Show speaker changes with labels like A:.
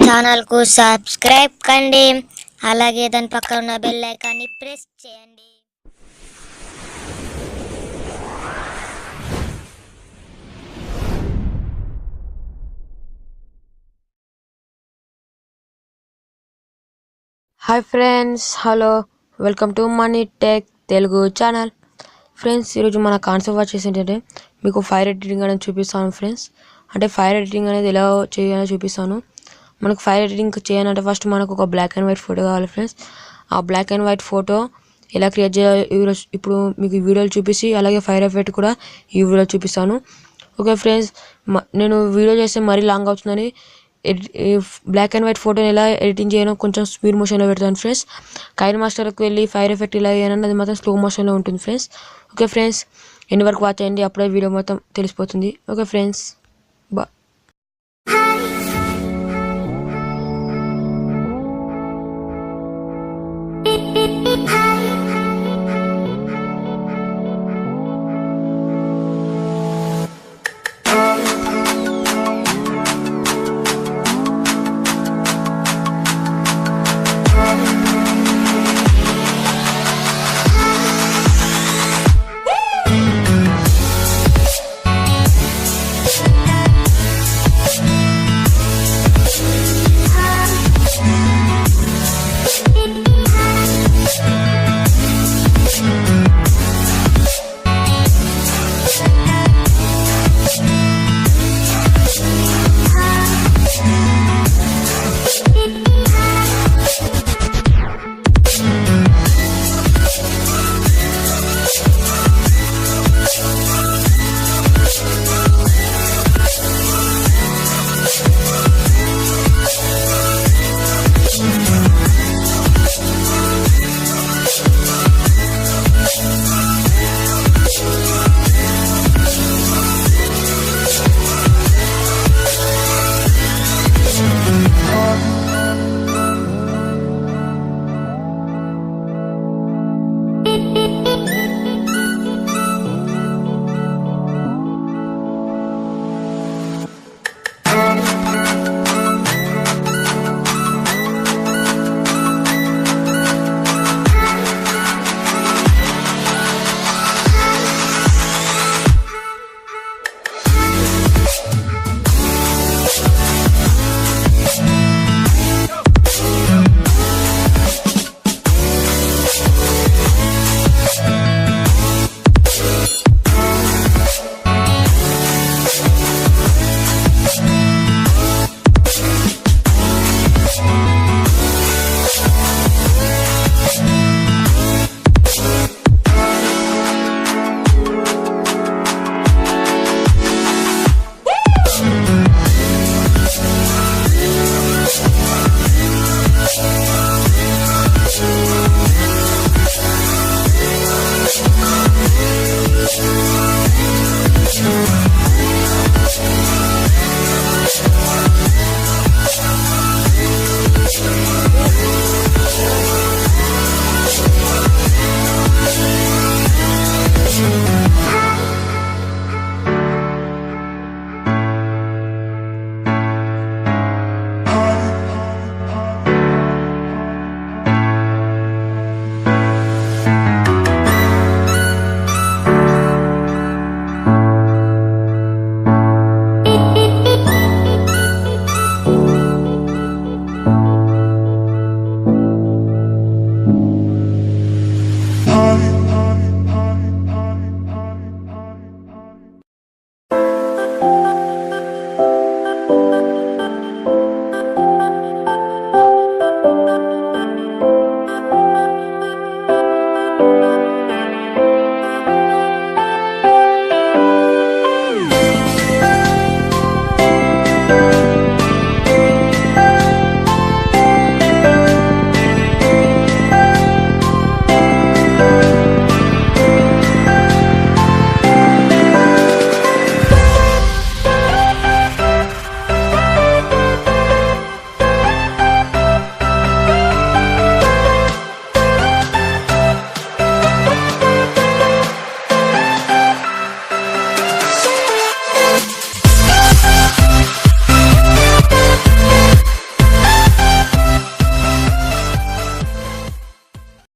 A: ఛానల్కు సబ్స్క్రైబ్ కండి, అలాగే దాని పక్కన ఉన్న బెల్ ఐకాన్ని ప్రెస్ చేయండి.
B: Hi friends, hello, welcome to money tech Telugu channel. Friends, ఈరోజు మన కాన్సెప్ట్ వచ్చేసి ఏంటంటే మీకు ఫైర్ ఎడిటింగ్ అనేది చూపిస్తాను ఫ్రెండ్స్. అంటే ఫైర్ ఎడిటింగ్ అనేది ఎలా చేయాలో చూపిస్తాను. మనకు ఫైర్ ఎడిటింగ్ చేయాలంటే ఫస్ట్ మనకు ఒక బ్లాక్ అండ్ వైట్ ఫోటో కావాలి ఫ్రెండ్స్. ఆ బ్లాక్ అండ్ వైట్ ఫోటో ఎలా క్రియేట్ చేయాలో ఇప్పుడు మీకు ఈ వీడియోలు చూపిస్తే, అలాగే ఫైర్ ఎఫెక్ట్ కూడా ఈ వీడియో చూపిస్తాను. ఓకే ఫ్రెండ్స్, నేను వీడియో చేస్తే మరీ లాంగ్ అవుతుందని బ్లాక్ అండ్ వైట్ ఫోటోని ఎలా ఎడిటింగ్ చేయడం కొంచెం స్పీడ్ మోషన్లో పెడతాను ఫ్రెండ్స్. కైనమాస్టర్కి వెళ్ళి ఫైర్ ఎఫెక్ట్ ఇలా చేయాలని అది మాత్రం స్లో మోషన్లో ఉంటుంది ఫ్రెండ్స్. ఓకే ఫ్రెండ్స్, ఎన్ని వరకు వాచ్ చేయండి, అప్పుడే వీడియో మొత్తం తెలిసిపోతుంది. Okay friends, bye.